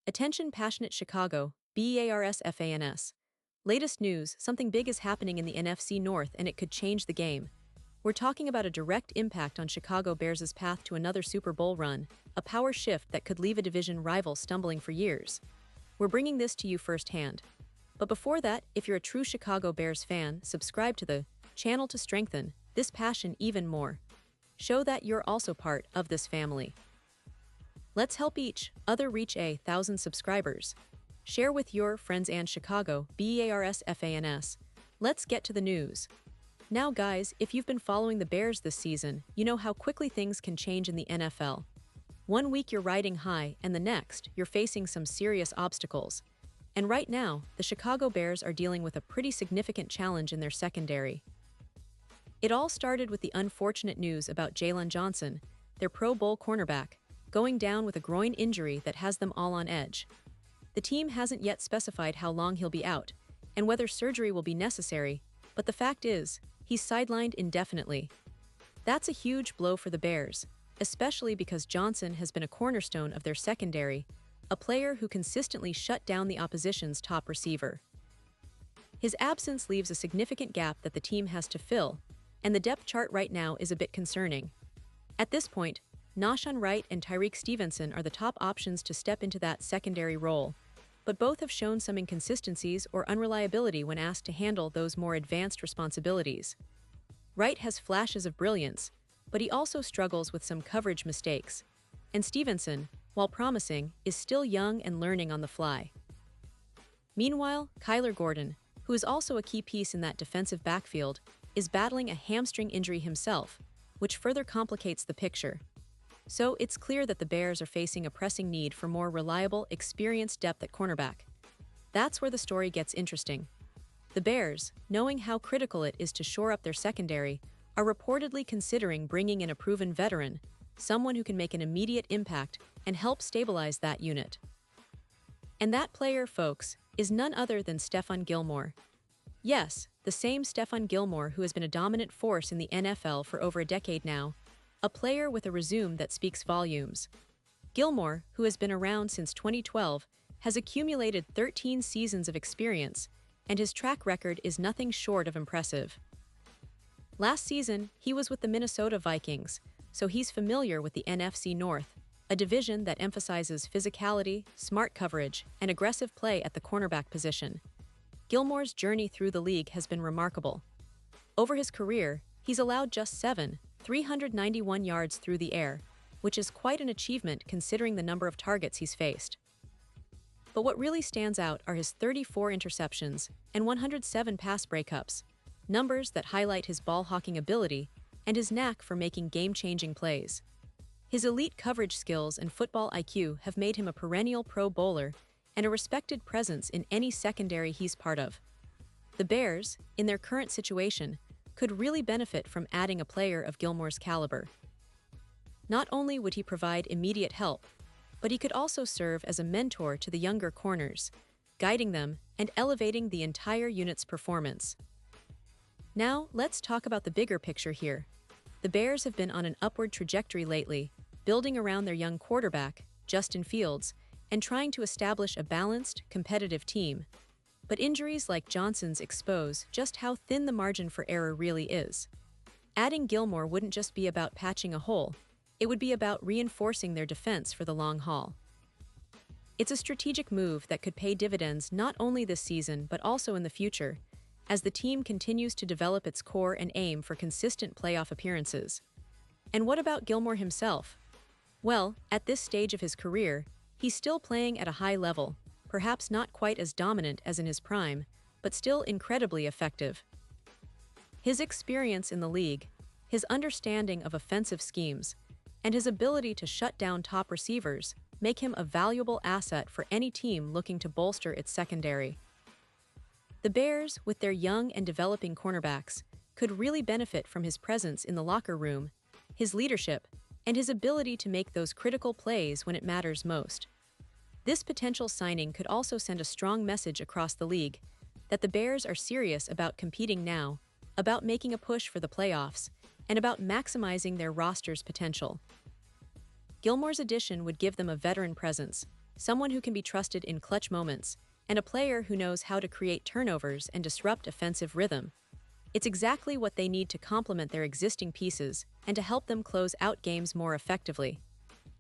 Attention passionate Chicago, BARS. Latest news, something big is happening in the NFC North and it could change the game. We're talking about a direct impact on Chicago Bears' path to another Super Bowl run, a power shift that could leave a division rival stumbling for years. We're bringing this to you firsthand. But before that, if you're a true Chicago Bears fan, subscribe to the channel to strengthen this passion even more. Show that you're also part of this family. Let's help each other reach 1,000 subscribers. Share with your friends and Chicago, BARS. Let's get to the news. Now guys, if you've been following the Bears this season, you know how quickly things can change in the NFL. One week you're riding high, and the next, you're facing some serious obstacles. And right now, the Chicago Bears are dealing with a pretty significant challenge in their secondary. It all started with the unfortunate news about Jaylon Johnson, their Pro Bowl cornerback, going down with a groin injury that has them all on edge. The team hasn't yet specified how long he'll be out, and whether surgery will be necessary, but the fact is, he's sidelined indefinitely. That's a huge blow for the Bears, especially because Johnson has been a cornerstone of their secondary, a player who consistently shut down the opposition's top receiver. His absence leaves a significant gap that the team has to fill, and the depth chart right now is a bit concerning. At this point, Nahshon Wright and Tyrique Stevenson are the top options to step into that secondary role, but both have shown some inconsistencies or unreliability when asked to handle those more advanced responsibilities. Wright has flashes of brilliance, but he also struggles with some coverage mistakes, and Stevenson, while promising, is still young and learning on the fly. Meanwhile, Kyler Gordon, who is also a key piece in that defensive backfield, is battling a hamstring injury himself, which further complicates the picture. So it's clear that the Bears are facing a pressing need for more reliable, experienced depth at cornerback. That's where the story gets interesting. The Bears, knowing how critical it is to shore up their secondary, are reportedly considering bringing in a proven veteran, someone who can make an immediate impact and help stabilize that unit. And that player, folks, is none other than Stephon Gilmore. Yes, the same Stephon Gilmore who has been a dominant force in the NFL for over a decade now, a player with a resume that speaks volumes. Gilmore, who has been around since 2012, has accumulated 13 seasons of experience, and his track record is nothing short of impressive. Last season, he was with the Minnesota Vikings, so he's familiar with the NFC North, a division that emphasizes physicality, smart coverage, and aggressive play at the cornerback position. Gilmore's journey through the league has been remarkable. Over his career, he's allowed just 391 yards through the air, which is quite an achievement considering the number of targets he's faced. But what really stands out are his 34 interceptions and 107 pass breakups, numbers that highlight his ball-hawking ability and his knack for making game-changing plays. His elite coverage skills and football IQ have made him a perennial Pro Bowler and a respected presence in any secondary he's part of. The Bears, in their current situation, could really benefit from adding a player of Gilmore's caliber. Not only would he provide immediate help, but he could also serve as a mentor to the younger corners, guiding them and elevating the entire unit's performance. Now, let's talk about the bigger picture here. The Bears have been on an upward trajectory lately, building around their young quarterback, Justin Fields, and trying to establish a balanced, competitive team. But injuries like Johnson's expose just how thin the margin for error really is. Adding Gilmore wouldn't just be about patching a hole, it would be about reinforcing their defense for the long haul. It's a strategic move that could pay dividends not only this season but also in the future, as the team continues to develop its core and aim for consistent playoff appearances. And what about Gilmore himself? Well, at this stage of his career, he's still playing at a high level, perhaps not quite as dominant as in his prime, but still incredibly effective. His experience in the league, his understanding of offensive schemes, and his ability to shut down top receivers make him a valuable asset for any team looking to bolster its secondary. The Bears, with their young and developing cornerbacks, could really benefit from his presence in the locker room, his leadership, and his ability to make those critical plays when it matters most. This potential signing could also send a strong message across the league that the Bears are serious about competing now, about making a push for the playoffs, and about maximizing their roster's potential. Gilmore's addition would give them a veteran presence, someone who can be trusted in clutch moments, and a player who knows how to create turnovers and disrupt offensive rhythm. It's exactly what they need to complement their existing pieces and to help them close out games more effectively.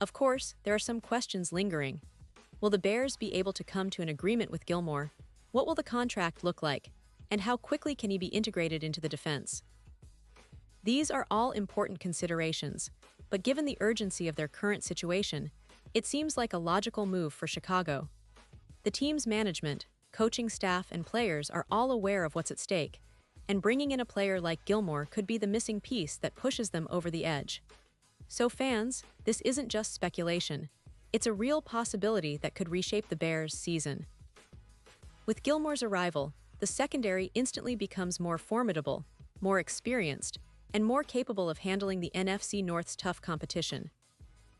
Of course, there are some questions lingering. Will the Bears be able to come to an agreement with Gilmore? What will the contract look like? And how quickly can he be integrated into the defense? These are all important considerations, but given the urgency of their current situation, it seems like a logical move for Chicago. The team's management, coaching staff, and players are all aware of what's at stake, and bringing in a player like Gilmore could be the missing piece that pushes them over the edge. So fans, this isn't just speculation. It's a real possibility that could reshape the Bears' season. With Gilmore's arrival, the secondary instantly becomes more formidable, more experienced, and more capable of handling the NFC North's tough competition.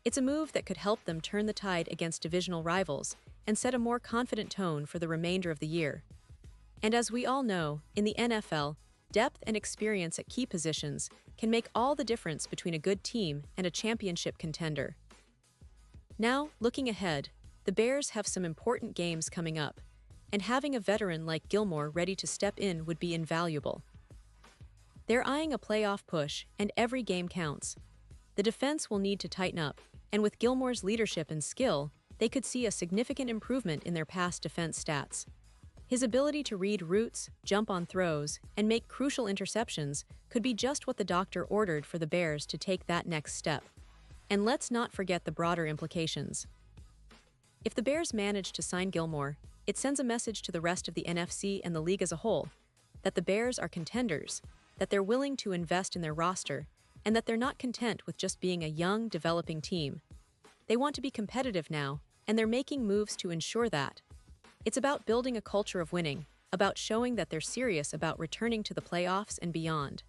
It's a move that could help them turn the tide against divisional rivals and set a more confident tone for the remainder of the year. And as we all know, in the NFL, depth and experience at key positions can make all the difference between a good team and a championship contender. Now, looking ahead, the Bears have some important games coming up, and having a veteran like Gilmore ready to step in would be invaluable. They're eyeing a playoff push, and every game counts. The defense will need to tighten up, and with Gilmore's leadership and skill, they could see a significant improvement in their pass defense stats. His ability to read routes, jump on throws, and make crucial interceptions could be just what the doctor ordered for the Bears to take that next step. And let's not forget the broader implications. If the Bears manage to sign Gilmore, it sends a message to the rest of the NFC and the league as a whole that the Bears are contenders, that they're willing to invest in their roster, and that they're not content with just being a young, developing team. They want to be competitive now, and they're making moves to ensure that. It's about building a culture of winning, about showing that they're serious about returning to the playoffs and beyond.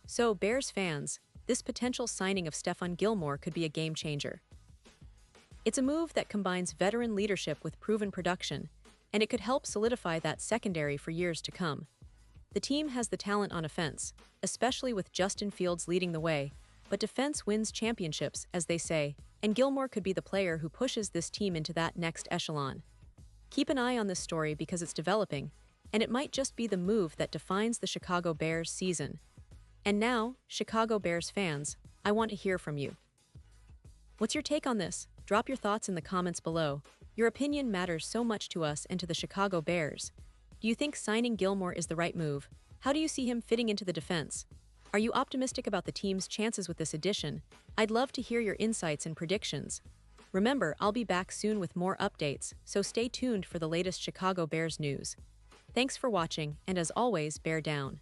So, Bears fans, this potential signing of Stephon Gilmore could be a game changer. It's a move that combines veteran leadership with proven production, and it could help solidify that secondary for years to come. The team has the talent on offense, especially with Justin Fields leading the way, but defense wins championships, as they say, and Gilmore could be the player who pushes this team into that next echelon. Keep an eye on this story because it's developing, and it might just be the move that defines the Chicago Bears season. And now, Chicago Bears fans, I want to hear from you. What's your take on this? Drop your thoughts in the comments below. Your opinion matters so much to us and to the Chicago Bears. Do you think signing Gilmore is the right move? How do you see him fitting into the defense? Are you optimistic about the team's chances with this addition? I'd love to hear your insights and predictions. Remember, I'll be back soon with more updates, so stay tuned for the latest Chicago Bears news. Thanks for watching, and as always, bear down.